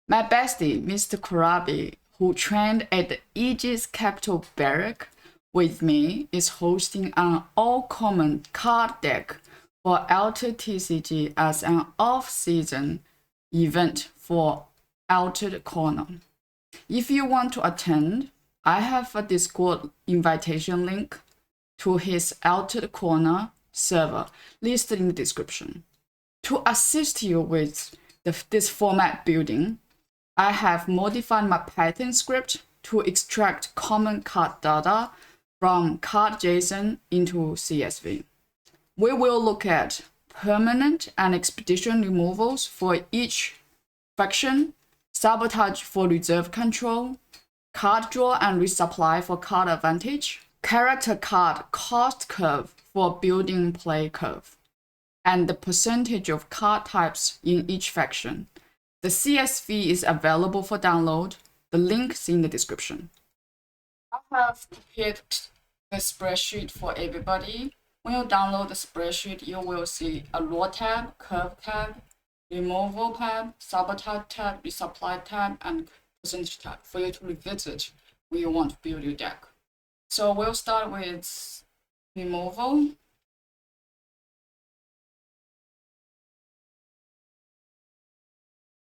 My bestie, Mr. Kurabi, who trained at the Aegis Capital Barrack with me, is hosting an all-common card deck for Altered TCG as an off-season event for Altered Corner. If you want to attend, I have a Discord invitation link to his Altered Corner server listed in the description. To assist you with this format building, I have modified my Python script to extract common card data from card.json into CSV. We will look at permanent and expedition removals for each faction, sabotage for reserve control, card draw and resupply for card advantage, character card cost curve for building play curve, and the percentage of card types in each faction. The CSV is available for download. The link is in the description. I have prepared the spreadsheet for everybody. When you download the spreadsheet, you will see a raw tab, curve tab, removal tab, sabotage tab, resupply tab, and percentage tab for you to revisit when you want to build your deck. So we'll start with removal.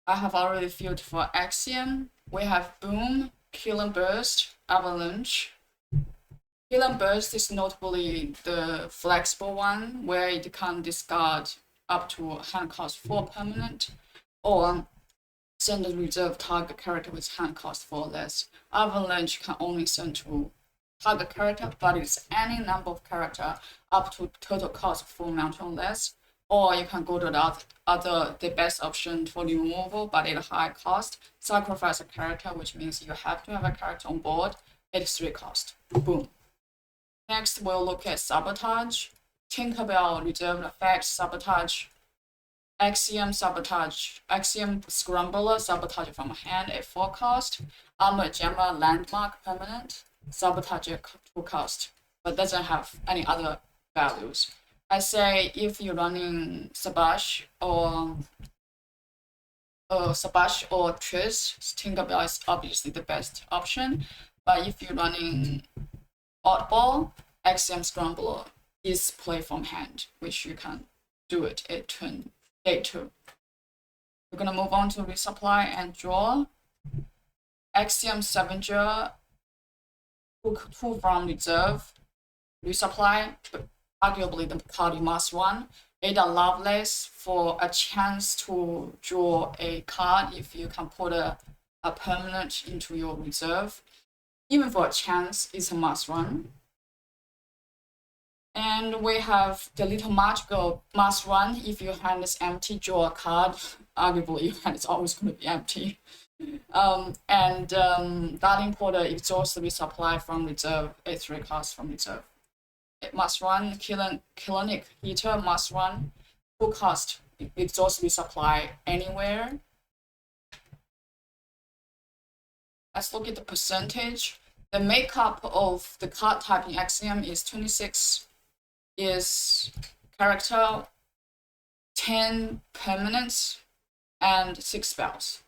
I have already filled for Axiom. We have Boom, Kill and Burst, Avalanche. Kill and Burst is notably the flexible one, where it can discard up to hand cost 4 permanent, or send a reserve target character with hand cost 4 less. Avalanche can only send to target character, but it's any number of character up to total cost 4 mountain or less. Or you can go to the best option for removal, but at a high cost. Sacrifice a character, which means you have to have a character on board at 3 cost. Boom. Next, we'll look at sabotage. Tinkerbell, reserve effect, sabotage. Axiom, sabotage. Axiom, scrambler, sabotage from hand at 4 cost. Armor jammer, landmark, permanent. Sabotage at 2 cost, but doesn't have any other values. I say if you're running Sabash or Triss, Tinkerbell is obviously the best option. But if you're running Oddball, Axiom Scrambler is play from hand, which you can do it at turn 2. We're gonna move on to resupply and draw. Axiom Scavenger, 2 from reserve, resupply. Arguably the card you must run. Ada Lovelace for a chance to draw a card if you can put a permanent into your reserve. Even for a chance, it's a must run. And we have the Little Magical must run. If your hand is empty, draw a card. Arguably your hand is always going to be empty. Darling Porter exhausts the resupply from reserve at 3 costs from reserve. It must run. Kilonic Heater must run. 2 cost. Exhaust resupply anywhere. Let's look at the percentage. The makeup of the card type in Axiom is 26 is character, 10 permanents, and 6 spells.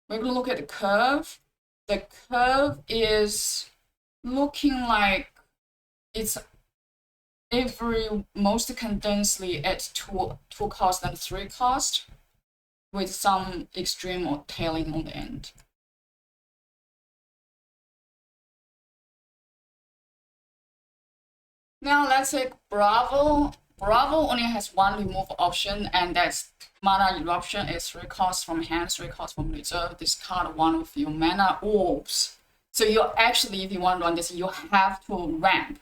We're going to look at the curve. The curve is looking like it's most condensely at 2 cost and 3 cost, with some extreme or tailing on the end. Now let's take Bravo. Bravo only has 1 remove option, and that's Mana Eruption at 3 costs from hand, 3 costs from reserve. Discard 1 of your mana orbs. So you're actually, if you want to run this, you have to ramp.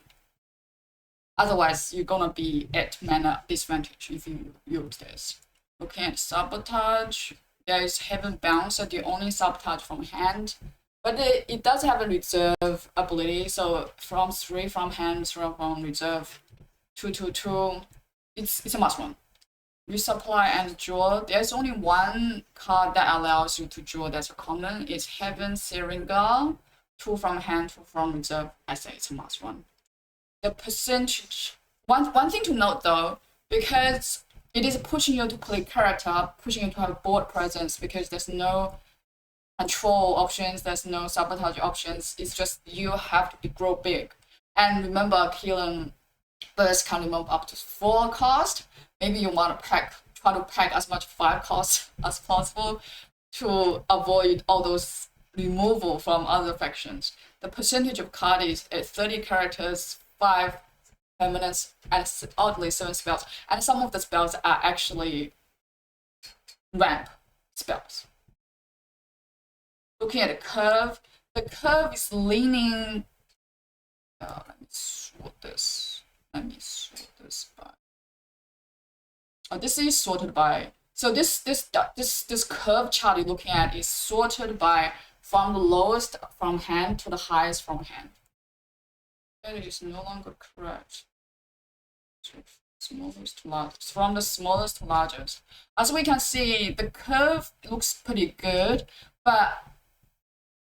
Otherwise, you're gonna be at mana disadvantage if you use this. Looking at sabotage, there is Heaven Bouncer, the only sabotage from hand. But it does have a reserve ability, so from 3 from hand, 3 from reserve, 2/2/2. It's a must one. Resupply and draw. There's only 1 card that allows you to draw that's a common. It's Heaven Syringa, 2 from hand, 2 from reserve. I say it's a must one. The percentage. One thing to note though, because it is pushing you to play character, pushing you to have board presence because there's no control options, there's no sabotage options. It's just you have to grow big. And remember, killing burst can remove up to 4 cost. Maybe you want to try to pack as much 5 cost as possible to avoid all those removal from other factions. The percentage of card is at 30 characters, 5 permanents, and oddly 7 spells. And some of the spells are actually ramp spells. Looking at the curve is leaning. Let me sort this. By. Oh, this is sorted by. So this curve chart you're looking at is sorted by from the lowest from hand to the highest from hand. That is no longer correct. Smallest to largest. From the smallest to largest. As we can see, the curve looks pretty good, but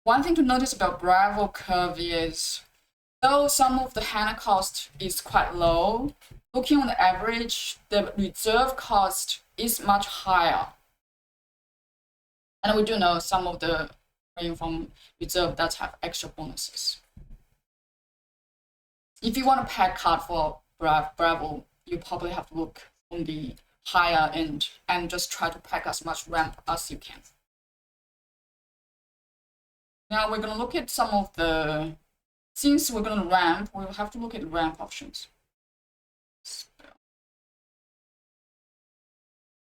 one thing to notice about Bravo curve is, though some of the hand cost is quite low, looking on the average, the reserve cost is much higher. And we do know some of the from reserve that have extra bonuses. If you want to pack card for Bravo, you probably have to look on the higher end and just try to pack as much ramp as you can. Now we're going to look at some of the, since we're going to ramp, we'll have to look at ramp options.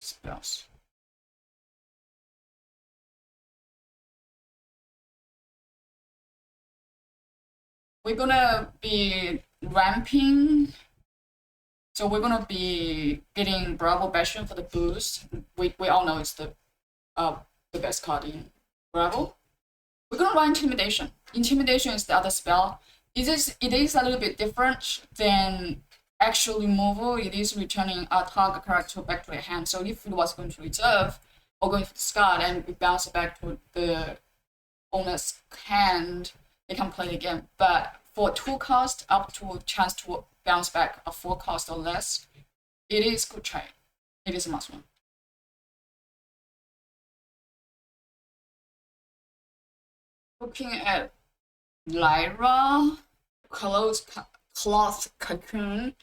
Spells. We're going to be ramping. So we're going to be getting Bravo Bastion for the boost. We all know it's the best card in Bravo. We're going to run Intimidation. Intimidation is the other spell. It is a little bit different than actual removal. It is returning a target character back to your hand. So if it was going to reserve or going to discard and we bounce it back to the owner's hand, they can play it again. But for 2 cost, up to a chance to bounce back a 4 cost or less, it is good trade. It is a must win. Looking at Lyra, cloth cocoon,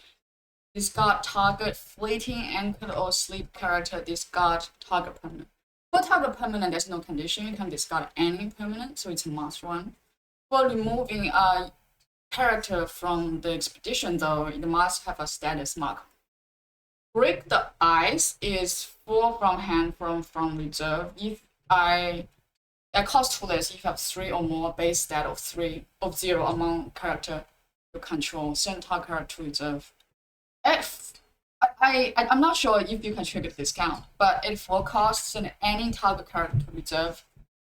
discard target fleeting, anchored, or sleep character, discard target permanent. For target permanent, there's no condition. You can discard any permanent, so it's a must run. For removing a character from the expedition, though, it must have a status mark. Break the Ice is 4 from hand from reserve. If that costs 2 less if you have 3 or more base stat of 0 among character you control. Send target character to reserve. I'm not sure if you can trigger discount, but at 4 costs, send any target character to reserve.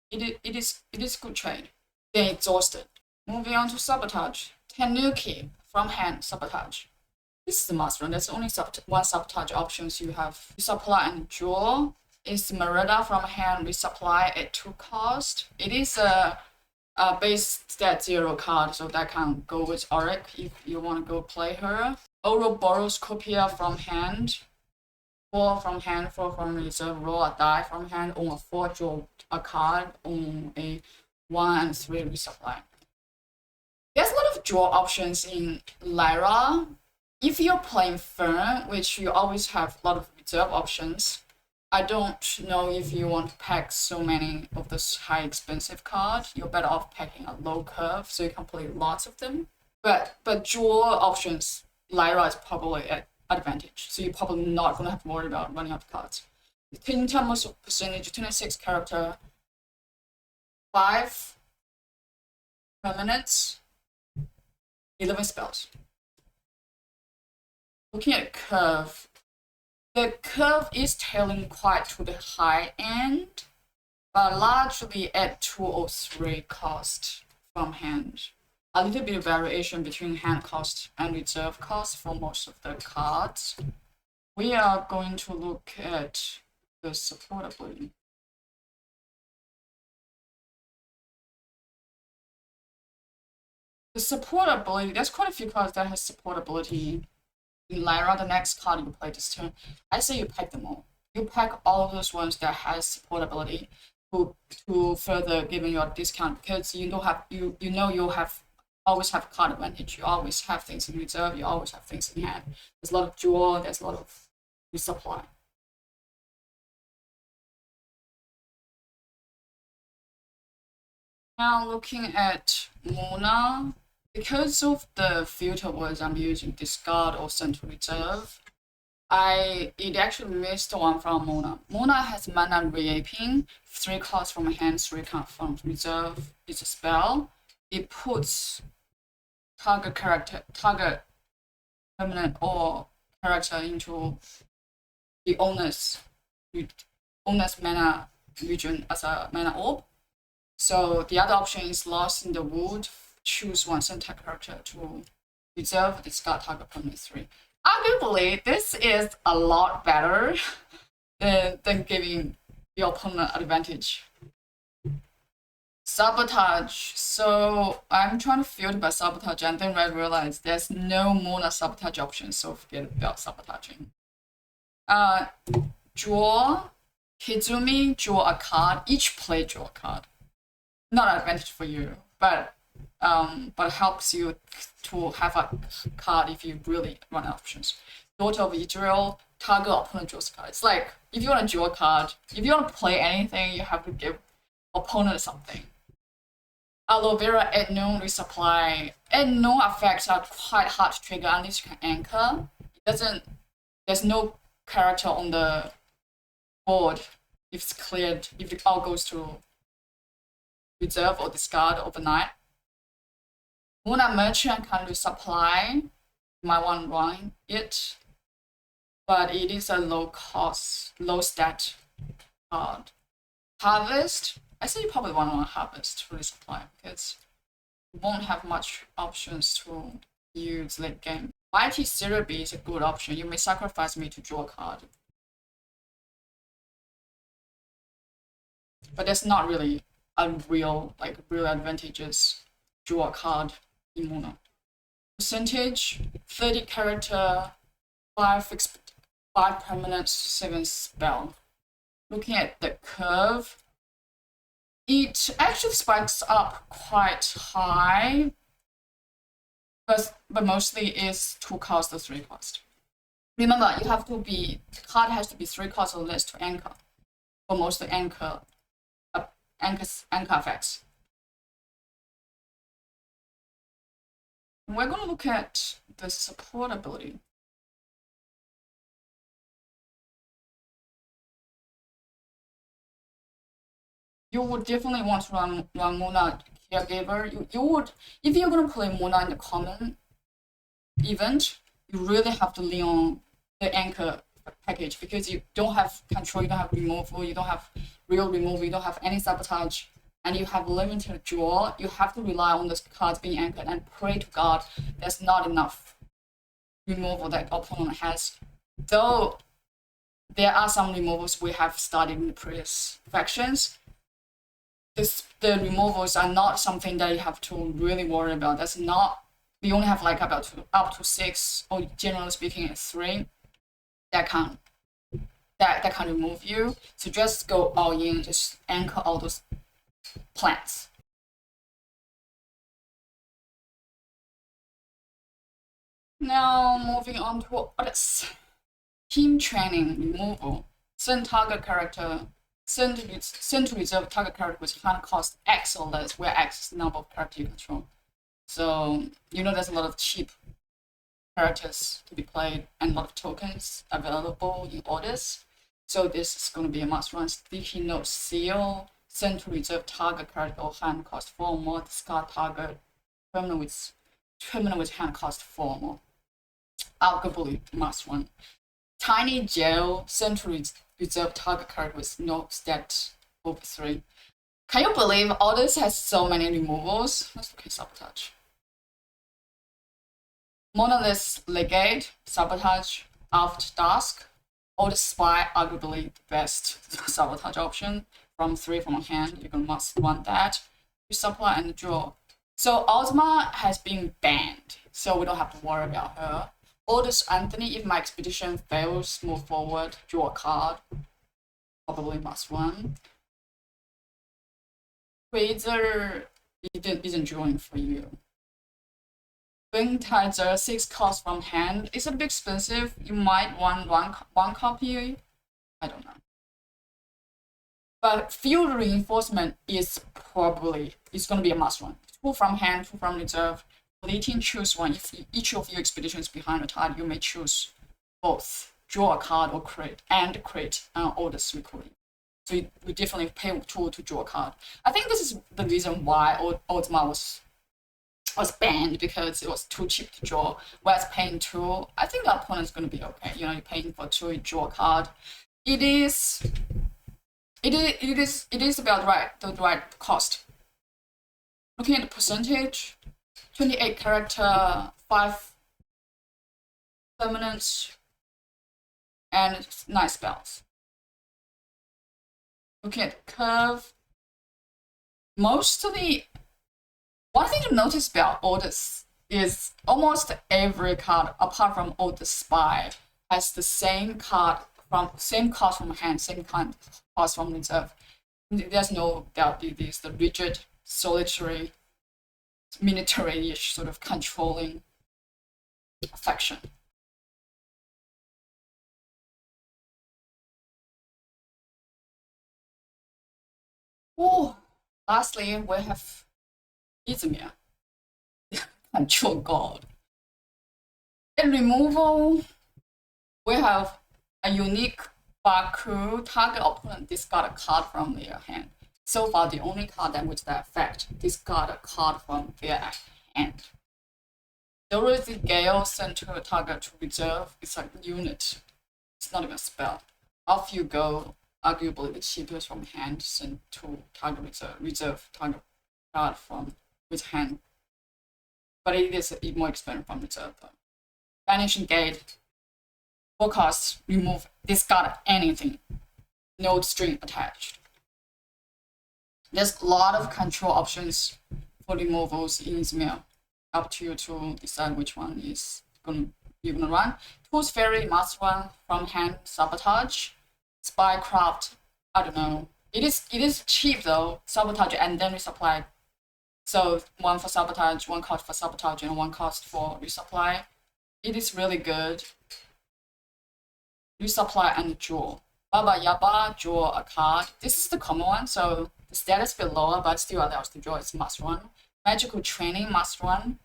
It is good trade. Then exhausted. Moving on to Sabotage. Tanuki from hand Sabotage. This is a must run. There's only one Sabotage options you have. Resupply and draw. Yzmir from hand, resupply at 2 cost. It is a base stat 0 card, so that can go with Auric if you want to go play her. Ouroboros Copia from hand. 4 from hand, 4 from reserve. Roll a die from hand. On a 4, draw a card. On a 1 and 3, resupply. There's a lot of draw options in Lyra. If you're playing Fern, which you always have a lot of reserve options, I don't know if you want to pack so many of those high expensive cards. You're better off packing a low curve so you can play lots of them. But draw options, Lyra is probably at advantage. So you're probably not going to have to worry about running out of cards. In terms of percentage, 26 character, 5 permanents, 11 spells. Looking at curve, the curve is tailing quite to the high end, but largely at 2 or 3 cost from hand. A little bit of variation between hand cost and reserve cost for most of the cards. We are going to look at the supportability. The supportability, there's quite a few cards that has supportability. in Lyra, the next card you play this turn, I say you pack them all. You pack all of those ones that has support ability to further giving you a discount, because you don't have you know you'll have always have card advantage. You always have things in reserve. You always have things in hand. There's a lot of draw. There's a lot of resupply. Now looking at Mona, because of the filter words I'm using, discard or central reserve, it actually missed one from Mona. Mona has mana reaping, 3 cards from hand, 3 cards from reserve. It's a spell. It puts target permanent or character into the owner's mana region as a mana orb. So the other option is Lost in the Wood. Choose one center character to reserve, discard target permanent 3. Arguably, this is a lot better than giving the opponent advantage. Sabotage. So I'm trying to filter by sabotage, and then I realized there's no Mona sabotage option, so forget about sabotaging. Draw. Hizumi, draw a card. Each play, draw a card. Not an advantage for you, but helps you to have a card if you really run out of options. Daughter of Israel, target opponent draws a card. It's like, if you want to draw a card, if you want to play anything, you have to give opponent something. Aloe Vera at noon resupply. At noon effects are quite hard to trigger unless you can anchor. There's no character on the board if it's cleared, if it all goes to reserve or discard overnight. Mona Merchant can resupply. You might want to run it, but it is a low stat card. Harvest. I say you probably want to harvest to resupply because you won't have much options to use late game. Mighty Cerebi is a good option. You may sacrifice me to draw a card. But that's not really a real advantageous draw a card in Mona. Percentage, 30 character, 5 permanent, 7 spell. Looking at the curve, it actually spikes up quite high, but mostly is 2 cost or 3 cost. Remember, the card has to be 3 cost or less to anchor, for most anchor effects. We're going to look at the support ability. You would definitely want to run Mona Caregiver. You would, if you're going to play Mona in the common event, you really have to lean on the anchor package because you don't have control, you don't have removal, you don't have real removal, you don't have any sabotage, and you have limited draw. You have to rely on those cards being anchored and pray to God there's not enough removal that opponent has. Though there are some removals we have studied in the previous factions, the removals are not something that you have to really worry about. That's not, we only have like up to 6, or generally speaking 3 that can remove you. So just go all in, just anchor all those plants. Now moving on to Ordis. Team training removal. Send target character. Send to reserve target character with hand cost X or less, where X is the number of characters you control. So there's a lot of cheap characters to be played and a lot of tokens available in Ordis. So this is going to be a must run. Sticky Note Seal. Send to reserve target character or hand cost 4 more. Discard target permanent with hand cost 4 more. Arguably must run. Tiny Jail. Send to reserve target character with no stat over 3. Can you believe Ordis has so many removals? Let's look at sabotage. Monolith Legate, Sabotage, After Dusk. Ordis Spy, arguably the best sabotage option. From 3 from a hand, you're gonna must run that. Resupply and draw. So Yzmir has been banned, so we don't have to worry about her. Ordis Anthony, if my expedition fails, move forward, draw a card. Probably must run. Razor isn't drawing for you. Wingtizer, 6 cost from hand. It's a bit expensive. You might want one copy. I don't know. But field reinforcement is probably gonna be a must run. 2 from hand, 2 from reserve. Leading choose one. If each of your expeditions behind a tile, you may choose both draw a card or create Ordis recruiting. So we definitely pay 2 to draw a card. I think this is the reason why Yzmir was banned, because it was too cheap to draw. Whereas paying 2, I think the opponent's gonna be okay. You know, you're paying for 2, you draw a card. It is about the right cost. Looking at the percentage, 28 character, 5 permanents, and 9 spells. Looking at the curve, one thing to notice about Ordis is almost every card, apart from Ordis Spy, has the same cost from hand, same cost from reserve. There's no doubt it is the rigid, solitary, military-ish sort of controlling faction. Oh, lastly, we have Yzmir, control god. In removal, we have a unique Baku. Target opponent discard a card from their hand. So far, the only card that with that effect, discard a card from their hand. There is a Gale sent to a target to reserve. It's like a unit. It's not even a spell. Off you go. Arguably the cheapest from hand, sent to target reserve target card from with hand. But it is more expensive from reserve though. Vanishing Gate. 4 costs, remove, discard anything. No string attached. There's a lot of control options for removals in Yzmir. Up to you to decide which one you're gonna run. Tools Fairy must run from hand. Sabotage. Spycraft, I don't know. It is cheap though. Sabotage and then resupply. So 1 for sabotage, 1 cost for sabotage, and 1 cost for resupply. It is really good. Resupply and draw. Baba Yaba, draw a card. This is the common one, so the status bit lower, but still allows to draw. It's must run. Magical Training must run.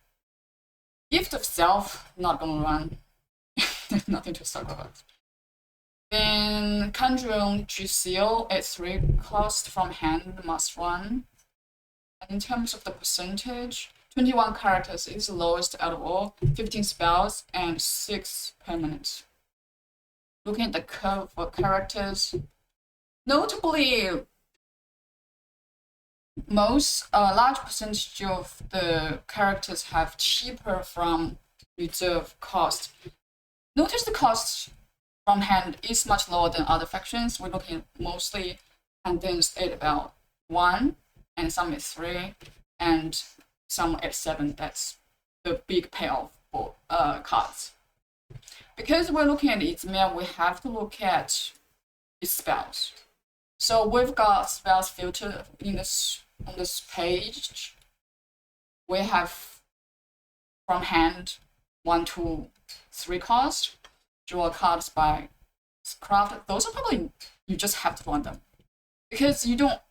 Gift of Self, not gonna run. There's nothing to talk about. Then Conjuring Seal at 3 cost from hand, must run. And in terms of the percentage, 21 characters is the lowest out of all, 15 spells and 6 permanents. Looking at the curve for characters, notably, large percentage of the characters have cheaper from reserve cost. Notice the cost from hand is much lower than other factions. We're looking at mostly condensed at about 1, and some at 3, and some at 7. That's the big payoff for cards. Because we're looking at Yzmir, we have to look at its spells. So we've got spells filtered on this page. We have from hand 1 to 3 cost. Draw cards by craft. Those are probably, you just have to run them, because your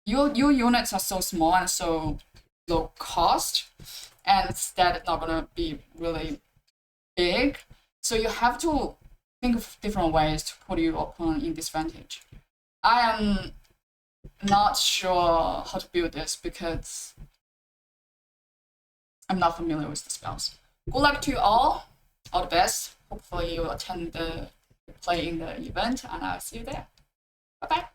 units are so small and so low cost, and instead not gonna be really big. So you have to think of different ways to put your opponent in disadvantage. I am not sure how to build this because I'm not familiar with the spells. Good luck to you all. All the best. Hopefully you will attend the play in the event, and I'll see you there. Bye bye.